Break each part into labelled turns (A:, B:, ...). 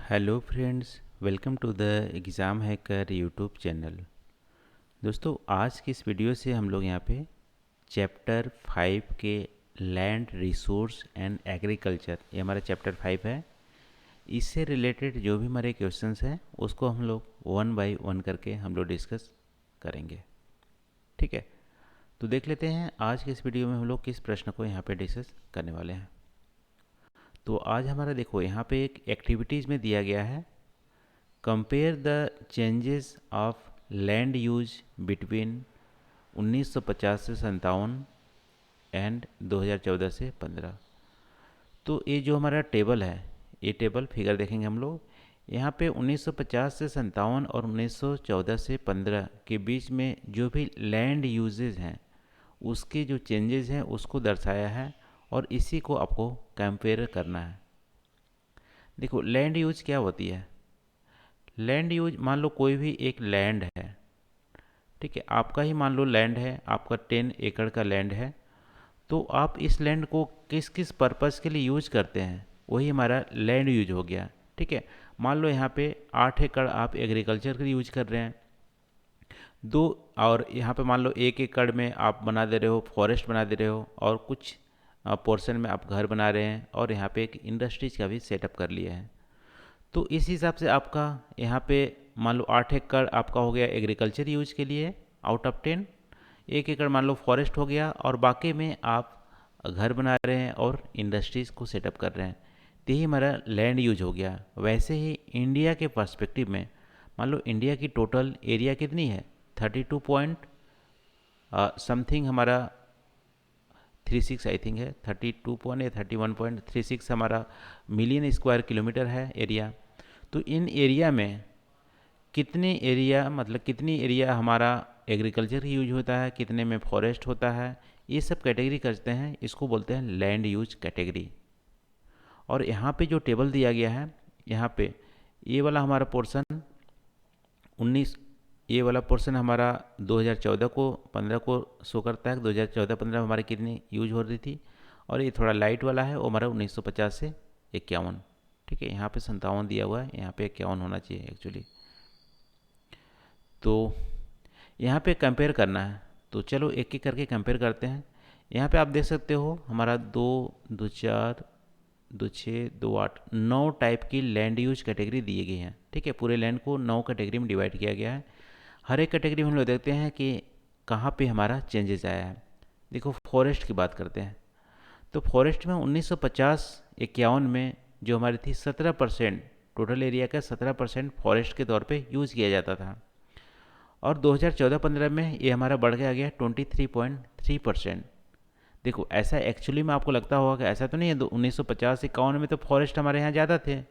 A: Hello friends, welcome to the exam hacker YouTube channel. दोस्तों, आज की इस वीडियो से हम लोग यहाँ पे चैप्टर 5 के लैंड रिसोर्स एंड एग्रीकल्चर, ये हमारा चैप्टर 5 है। इससे रिलेटेड जो भी हमारे क्वेश्चंस हैं उसको हम लोग वन बाय वन करके हम लोग डिस्कस करेंगे। ठीक है, तो देख लेते हैं आज के इस वीडियो में हम लोग किस प्रश्न को यहाँ पे डिस्कस करने वाले हैं। तो आज हमारा देखो यहाँ पे एक एक्टिविटीज़ में दिया गया है, compare the changes of land use between 1950 से 57 एंड 2014 से 15। तो ये जो हमारा टेबल है, ये टेबल फिगर देखेंगे हम लोग। यहाँ पे 1950 से 57 और 1914 से 15 के बीच में जो भी लैंड यूजेज हैं उसके जो चेंजेस हैं उसको दर्शाया है और इसी को आपको कंपेयर करना है। देखो, लैंड यूज क्या होती है। लैंड यूज, मान लो कोई भी एक लैंड है, ठीक है, आपका ही मान लो लैंड है, आपका 10 एकड़ का लैंड है। तो आप इस लैंड को किस किस पर्पज़ के लिए यूज करते हैं, वही हमारा लैंड यूज हो गया। ठीक है, मान लो यहाँ पे 8 एकड़ आप एग्रीकल्चर के लिए यूज कर रहे हैं, दो, और यहाँ पे मान लो 1 एकड़ में आप बना दे रहे हो, फॉरेस्ट बना दे रहे हो, और कुछ पोर्शन में आप घर बना रहे हैं, और यहाँ पे एक इंडस्ट्रीज का भी सेटअप कर लिया है। तो इस हिसाब से आपका यहाँ पे मान लो 8 एकड़ आपका हो गया एग्रीकल्चर यूज के लिए आउट ऑफ 10, 1 एकड़ मान लो फॉरेस्ट हो गया, और बाकी में आप घर बना रहे हैं और इंडस्ट्रीज़ को सेटअप कर रहे हैं। तो यही हमारा लैंड यूज हो गया। वैसे ही इंडिया के पर्सपेक्टिव में मान लो इंडिया की टोटल एरिया कितनी है, 32 पॉइंट समथिंग हमारा 36 आई थिंक है, 32 पॉइंट या 31.36 हमारा मिलियन स्क्वायर किलोमीटर है एरिया। तो इन एरिया में कितने एरिया, मतलब कितनी एरिया हमारा एग्रीकल्चर यूज होता है, कितने में फॉरेस्ट होता है, ये सब कैटेगरी करते हैं, इसको बोलते हैं लैंड यूज कैटेगरी। और यहाँ पे जो टेबल दिया गया है, यहाँ पे ये वाला हमारा पोर्शन 19, ये वाला पोर्शन हमारा 2014 को 15 को शो करता है, 2014-15 में हमारी कितनी यूज हो रही थी। और ये थोड़ा लाइट वाला है, वो हमारा 1950 से 51। ठीक है, यहाँ पे 57 दिया हुआ है, यहाँ पे 51 होना चाहिए एक्चुअली। तो यहाँ पे कंपेयर करना है, तो चलो एक एक करके कंपेयर करते हैं। यहाँ पे आप देख सकते हो हमारा 2, 2, 4, 2, 6, 2, 8, 9 टाइप की लैंड यूज कैटेगरी दी गई है। ठीक है, पूरे लैंड को 9 कैटेगरी में डिवाइड किया गया है। हर एक कैटेगरी में हम लोग देखते हैं कि कहाँ पे हमारा चेंजेस आया है। देखो, फॉरेस्ट की बात करते हैं, तो फॉरेस्ट में 1950-51 में जो हमारी थी 17%, टोटल एरिया का 17% फॉरेस्ट के तौर पे यूज़ किया जाता था। और 2014-15 में ये हमारा बढ़ के आ गया 23.3%। देखो, ऐसा एक्चुअली में आपको लगता होगा कि ऐसा तो नहीं है, 1950-51 में तो फॉरेस्ट हमारे यहाँ ज़्यादा थे,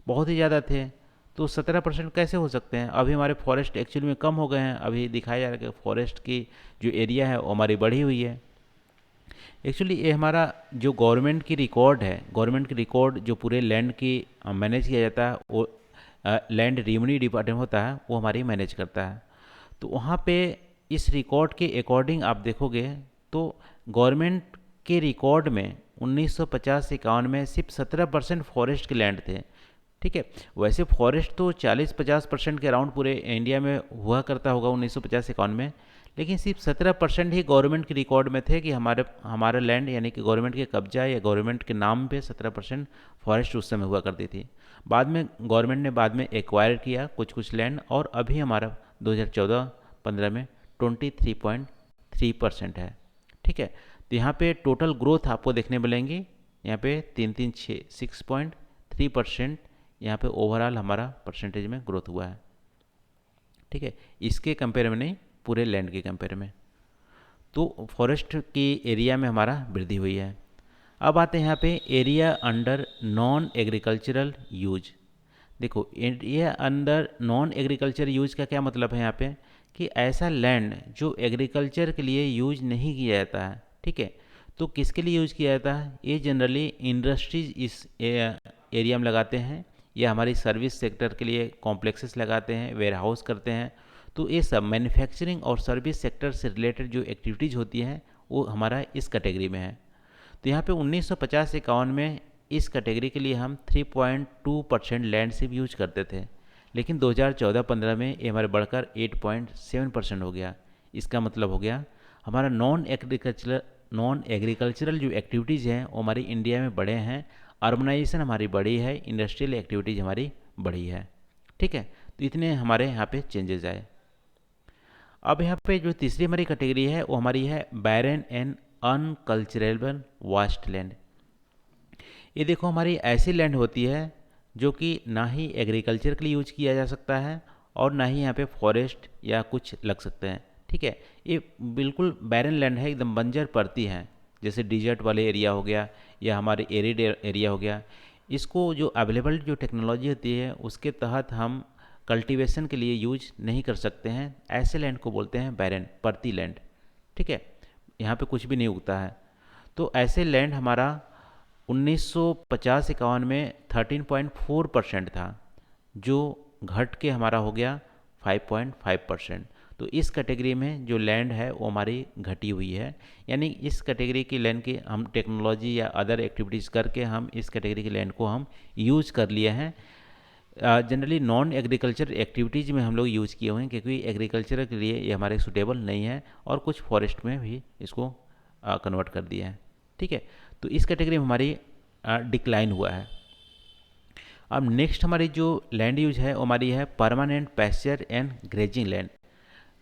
A: बहुत ही ज़्यादा थे, तो 17% कैसे हो सकते हैं। अभी हमारे फॉरेस्ट एक्चुअली में कम हो गए हैं, अभी दिखाया जा रहा है कि फॉरेस्ट की जो एरिया है वो हमारी बढ़ी हुई है। एक्चुअली ये हमारा जो गवर्नमेंट की रिकॉर्ड है, गवर्नमेंट की रिकॉर्ड जो पूरे लैंड की मैनेज किया जाता है, वो लैंड रेवेन्यू डिपार्टमेंट होता है, वो हमारी मैनेज करता है। तो वहाँ पे इस रिकॉर्ड के अकॉर्डिंग आप देखोगे तो गवर्नमेंट के रिकॉर्ड में 1950-51 में सिर्फ 17% फॉरेस्ट के लैंड थे। ठीक है, वैसे फॉरेस्ट तो 40-50% के अराउंड पूरे इंडिया में हुआ करता होगा 1950-51 में, लेकिन सिर्फ 17% ही गवर्नमेंट के रिकॉर्ड में थे कि हमारा लैंड, यानी कि गवर्नमेंट के कब्जा या गवर्नमेंट के नाम पे 17% फॉरेस्ट उस समय हुआ करती थी। बाद में गवर्नमेंट ने बाद में एक्वायर किया कुछ कुछ लैंड, और अभी हमारा 2014-15 में 23.3% है। ठीक है, तो यहाँ पे टोटल ग्रोथ आपको देखने मिलेंगी, यहाँ पे 6.3% यहाँ पे ओवरऑल हमारा परसेंटेज में ग्रोथ हुआ है। ठीक है, इसके कंपेयर में नहीं, पूरे लैंड के कंपेयर में। तो फॉरेस्ट की एरिया में हमारा वृद्धि हुई है। अब आते हैं यहाँ पे area under non agricultural use. देखो, area under non agriculture use का क्या मतलब है यहाँ पे, कि ऐसा लैंड जो एग्रीकल्चर के लिए यूज नहीं किया जाता है। ठीक है, तो किसके लिए यूज किया जाता है, ये जनरली इंडस्ट्रीज इस एरिया में लगाते हैं, या हमारी सर्विस सेक्टर के लिए कॉम्प्लेक्सेस लगाते हैं, वेयर हाउस करते हैं। तो ये सब मैन्युफैक्चरिंग और सर्विस सेक्टर से रिलेटेड जो एक्टिविटीज़ होती हैं वो हमारा इस कैटेगरी में है। तो यहाँ पे 1950-51 में इस कैटेगरी के लिए हम 3.2% लैंड सिर्फ यूज करते थे, लेकिन 2014-15 में ये हमारे बढ़कर 8.7% हो गया। इसका मतलब हो गया हमारा नॉन एग्रीकल्चरल जो एक्टिविटीज़ हैं वो हमारी इंडिया में बढ़े हैं, अर्बनाइजेशन हमारी बढ़ी है, इंडस्ट्रियल एक्टिविटीज़ हमारी बढ़ी है। ठीक है, तो इतने हमारे यहाँ पे चेंजेस आए। अब यहाँ पे जो तीसरी हमारी कैटेगरी है वो हमारी है बैरन एंड अनकल्चरेबल वास्ट लैंड। ये देखो हमारी ऐसी लैंड होती है जो कि ना ही एग्रीकल्चर के लिए यूज किया जा सकता है और ना ही यहाँ पे फॉरेस्ट या कुछ लग सकते हैं। ठीक है, ये बिल्कुल बैरन लैंड है, एकदम बंजर पड़ती है, जैसे डिजर्ट वाले एरिया हो गया या हमारे एरिड एरिया हो गया। इसको जो अवेलेबल जो टेक्नोलॉजी होती है उसके तहत हम कल्टीवेशन के लिए यूज नहीं कर सकते हैं, ऐसे लैंड को बोलते हैं बैरन, पड़ती लैंड। ठीक है, यहाँ पे कुछ भी नहीं उगता है। तो ऐसे लैंड हमारा 1950-51 में 13.4% था, जो घट के हमारा हो गया 5.5%। तो इस कैटेगरी में जो लैंड है वो हमारी घटी हुई है, यानी इस कैटेगरी की लैंड की हम टेक्नोलॉजी या अदर एक्टिविटीज़ करके हम इस कैटेगरी की लैंड को हम यूज कर लिए हैं। जनरली नॉन एग्रीकल्चर एक्टिविटीज़ में हम लोग यूज़ किए हुए हैं, क्योंकि एग्रीकल्चर के लिए ये हमारे सूटेबल नहीं है, और कुछ फॉरेस्ट में भी इसको कन्वर्ट कर दिया है। ठीक है, तो इस कैटेगरी में हमारी डिक्लाइन हुआ है। अब नेक्स्ट हमारी जो लैंड यूज है वो हमारी है permanent pasture and grazing land,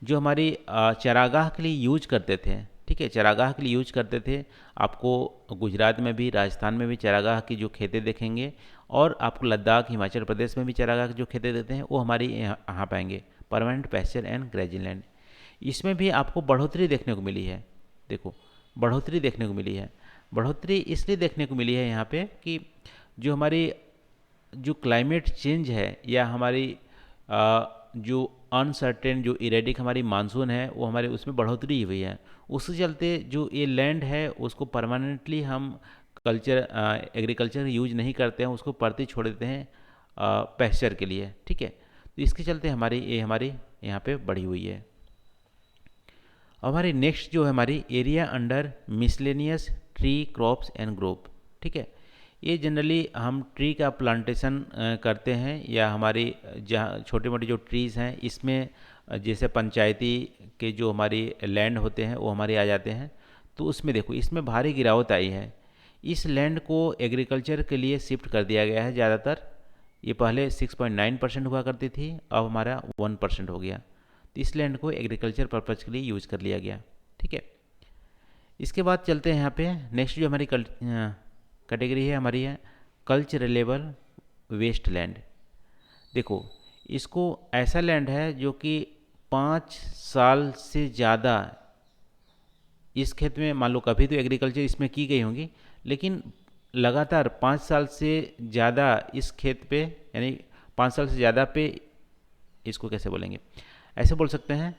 A: जो हमारी चरागाह के लिए यूज करते थे। ठीक है, चरागाह के लिए यूज करते थे। आपको गुजरात में भी, राजस्थान में भी चरागाह की जो खेतें देखेंगे, और आपको लद्दाख, हिमाचल प्रदेश में भी चरागाह की जो खेतें देते हैं वो हमारी यहाँ पाएंगे, permanent pasture and grazing land. इसमें भी आपको बढ़ोतरी देखने को मिली है। देखो, बढ़ोतरी देखने को मिली है। बढ़ोतरी इसलिए देखने को मिली है यहाँ पे कि जो हमारी जो क्लाइमेट चेंज है या हमारी जो अनसर्टेन जो इरेडिक हमारी मानसून है वो हमारे उसमें बढ़ोतरी हुई है। उसके चलते जो ये लैंड है उसको परमानेंटली हम एग्रीकल्चर यूज नहीं करते हैं, उसको पड़ती छोड़ देते हैं पैस्चर के लिए। ठीक है, तो इसके चलते हमारी यहाँ पे बढ़ी हुई है। हमारी नेक्स्ट जो है हमारी area under miscellaneous tree crops and grope. ठीक है, ये जनरली हम ट्री का प्लांटेशन करते हैं, या हमारी जहाँ छोटे मोटे जो ट्रीज़ हैं इसमें जैसे पंचायती के जो हमारी लैंड होते हैं वो हमारे आ जाते हैं। तो उसमें देखो, इसमें भारी गिरावट आई है। इस लैंड को एग्रीकल्चर के लिए शिफ्ट कर दिया गया है ज़्यादातर। ये पहले 6.9% हुआ करती थी, अब हमारा 1% हो गया। तो इस लैंड को एग्रीकल्चर पर्पज़ के लिए यूज़ कर लिया गया। ठीक है, इसके बाद चलते हैं यहाँ पे नेक्स्ट जो हमारी कैटेगरी है हमारी है कल्चरलेबल वेस्ट लैंड। देखो, इसको ऐसा लैंड है जो कि 5 साल से ज़्यादा इस खेत में, मान लो कभी तो एग्रीकल्चर इसमें की गई होंगी, लेकिन लगातार 5 साल से ज़्यादा इस खेत पे, यानी 5 साल से ज़्यादा पे, इसको कैसे बोलेंगे, ऐसे बोल सकते हैं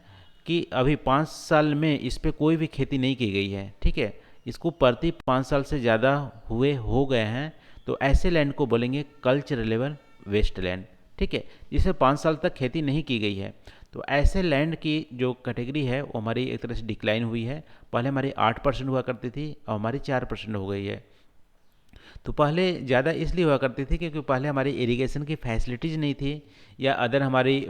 A: कि अभी 5 साल में इस पे कोई भी खेती नहीं की गई है। ठीक है, इसको प्रति 5 साल से ज़्यादा हो गए हैं, तो ऐसे लैंड को बोलेंगे कल्चरलेबल वेस्ट लैंड। ठीक है, जिसे 5 साल तक खेती नहीं की गई है। तो ऐसे लैंड की जो कैटेगरी है वो हमारी एक तरह से डिक्लाइन हुई है। पहले हमारी 8% हुआ करती थी, अब हमारी 4% हो गई है। तो पहले ज़्यादा इसलिए हुआ करती थी क्योंकि पहले हमारी इरिगेशन की फैसिलिटीज़ नहीं थी, या अदर हमारी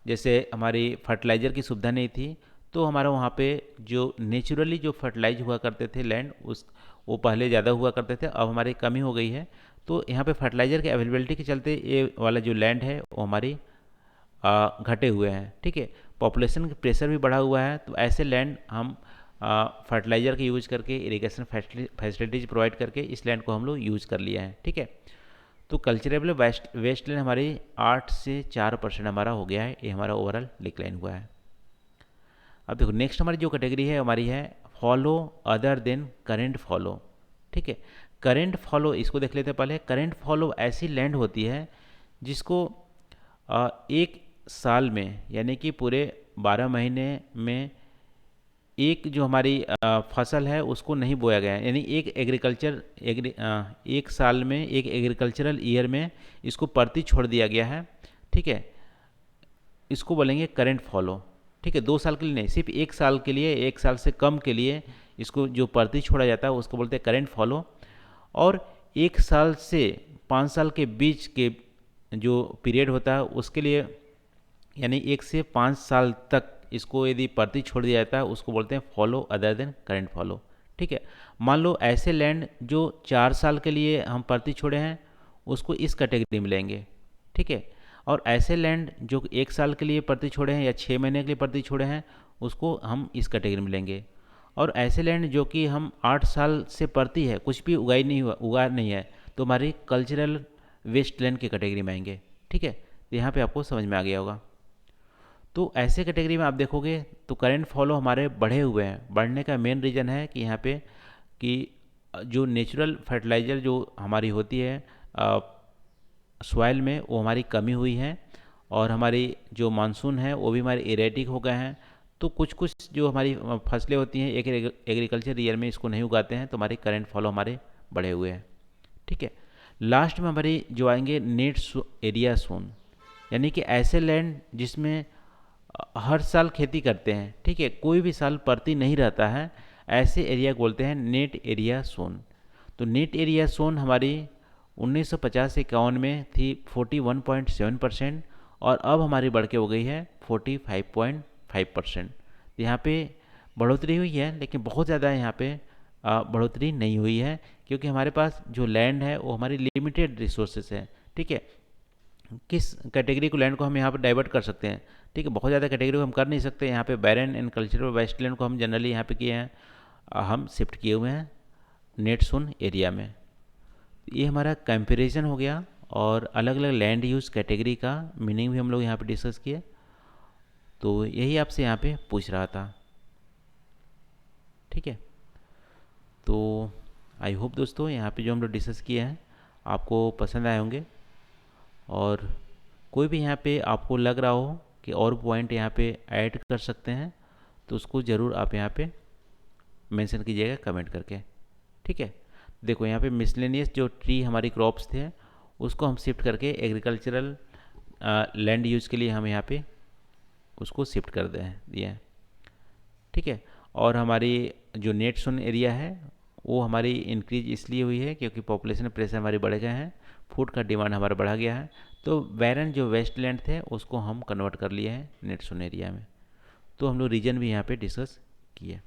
A: जैसे हमारी फर्टिलाइज़र की सुविधा नहीं थी। तो हमारा वहाँ पे जो नेचुरली जो फर्टिलाइज हुआ करते थे लैंड, वो पहले ज़्यादा हुआ करते थे, अब हमारी कमी हो गई है। तो यहाँ पे फर्टिलाइज़र के अवेलेबिलिटी के चलते ये वाला जो लैंड है वो हमारी घटे हुए हैं। ठीक है, पॉपुलेशन का प्रेशर भी बढ़ा हुआ है, तो ऐसे लैंड हम फर्टिलाइज़र का यूज़ करके, इरिगेशन फैसिलिटीज़ प्रोवाइड करके इस लैंड को हम लोग यूज़ कर लिया है। ठीक है, तो कल्चरेबल वेस्ट लैंड हमारी 8 से 4% हमारा हो गया है, ये हमारा ओवरऑल डिक्लाइन हुआ है। अब देखो, नेक्स्ट हमारी जो कैटेगरी है हमारी है follow other than current follow. ठीक है, करेंट फॉलो इसको देख लेते हैं पहले। करेंट फॉलो ऐसी लैंड होती है जिसको एक साल में, यानी कि पूरे 12 महीने में एक जो हमारी फसल है उसको नहीं बोया गया है, यानी एक साल में, एक एग्रीकल्चरल ईयर में इसको परती छोड़ दिया गया है। ठीक है, इसको बोलेंगे करेंट फॉलो। ठीक है, 2 साल के लिए नहीं, सिर्फ 1 साल के लिए, 1 साल से कम के लिए इसको जो परती छोड़ा जाता है उसको बोलते हैं करेंट फॉलो। और 1 साल से 5 साल के बीच के जो पीरियड होता है उसके लिए, यानी 1 से 5 साल तक इसको यदि प्रति छोड़ दिया जाता है उसको बोलते हैं follow other than current follow. ठीक है, मान लो ऐसे लैंड जो 4 साल के लिए हम प्रति छोड़े हैं उसको इस कैटेगरी में लेंगे। ठीक है, और ऐसे लैंड जो 1 साल के लिए प्रति छोड़े हैं या 6 महीने के लिए प्रति छोड़े हैं उसको हम इस कैटेगरी में लेंगे। और ऐसे लैंड जो कि हम 8 साल से प्रति है, कुछ भी उगा नहीं है, तो हमारी कल्चरल वेस्ट लैंड की कैटेगरी में आएंगे। ठीक है, तो यहाँ पे आपको समझ में आ गया होगा। तो ऐसे कैटेगरी में आप देखोगे तो करंट फॉलो हमारे बढ़े हुए हैं। बढ़ने का मेन रीज़न है कि यहाँ पे कि जो नेचुरल फर्टिलाइज़र जो हमारी होती है सॉइल में वो हमारी कमी हुई है, और हमारी जो मानसून है वो भी हमारे इरेटिक हो गए हैं। तो कुछ कुछ जो हमारी फसलें होती हैं एक एग्रीकल्चर ईयर में इसको नहीं उगाते हैं, तो हमारे करंट फॉलो हमारे बढ़े हुए हैं। ठीक है, लास्ट में हमारी जो आएंगे नेट एरिया सोन, यानी कि ऐसे लैंड जिसमें हर साल खेती करते हैं। ठीक है, कोई भी साल प्रति नहीं रहता है, ऐसे एरिया बोलते हैं नेट एरिया सोन। तो नेट एरिया सोन हमारी 1950-51 में थी 41.7%, और अब हमारी बढ़ के हो गई है 45.5%। यहाँ पे बढ़ोतरी हुई है, लेकिन बहुत ज़्यादा यहाँ पे बढ़ोतरी नहीं हुई है, क्योंकि हमारे पास जो लैंड है वो हमारी लिमिटेड रिसोर्सेस है। ठीक है, किस कैटेगरी को लैंड को हम यहाँ पर डाइवर्ट कर सकते हैं। ठीक है, बहुत ज़्यादा कैटेगरी को हम कर नहीं सकते। यहाँ पे बैरन एंड कल्चरल वेस्टलैंड को हम जनरली यहाँ पे किए हैं, हम शिफ्ट किए हुए हैं नेट सोन एरिया में। ये हमारा कंपैरिजन हो गया, और अलग अलग लैंड यूज़ कैटेगरी का मीनिंग भी हम लोग यहाँ पे डिस्कस किए। तो यही आपसे यहाँ पे पूछ रहा था। ठीक है, तो आई होप दोस्तों यहाँ पे जो हम लोग डिस्कस किए हैं आपको पसंद आए होंगे, और कोई भी यहाँ पे आपको लग रहा हो कि और पॉइंट यहाँ पे ऐड कर सकते हैं तो उसको ज़रूर आप यहाँ पे मेंशन कीजिएगा कमेंट करके। ठीक है, देखो यहाँ पे मिसलेनियस जो ट्री हमारी क्रॉप्स थे उसको हम शिफ्ट करके एग्रीकल्चरल लैंड यूज़ के लिए हम यहाँ पे उसको शिफ्ट कर दिए हैं। ठीक है, और हमारी जो नेट सोन एरिया है वो हमारी इंक्रीज इसलिए हुई है क्योंकि पॉपुलेशन प्रेशर हमारे बढ़ गए हैं, फूड का डिमांड हमारा बढ़ा गया है। तो बैरन जो वेस्टलैंड थे उसको हम कन्वर्ट कर लिए हैं नेट सोन एरिया में। तो हम लोग रीजन भी यहाँ पे डिस्कस किए।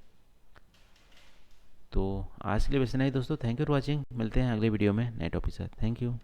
A: तो आज के लिए बस इतना ही दोस्तों, थैंक यू फॉर वॉचिंग। मिलते हैं अगले वीडियो में नए टॉपिक के साथ। Thank you.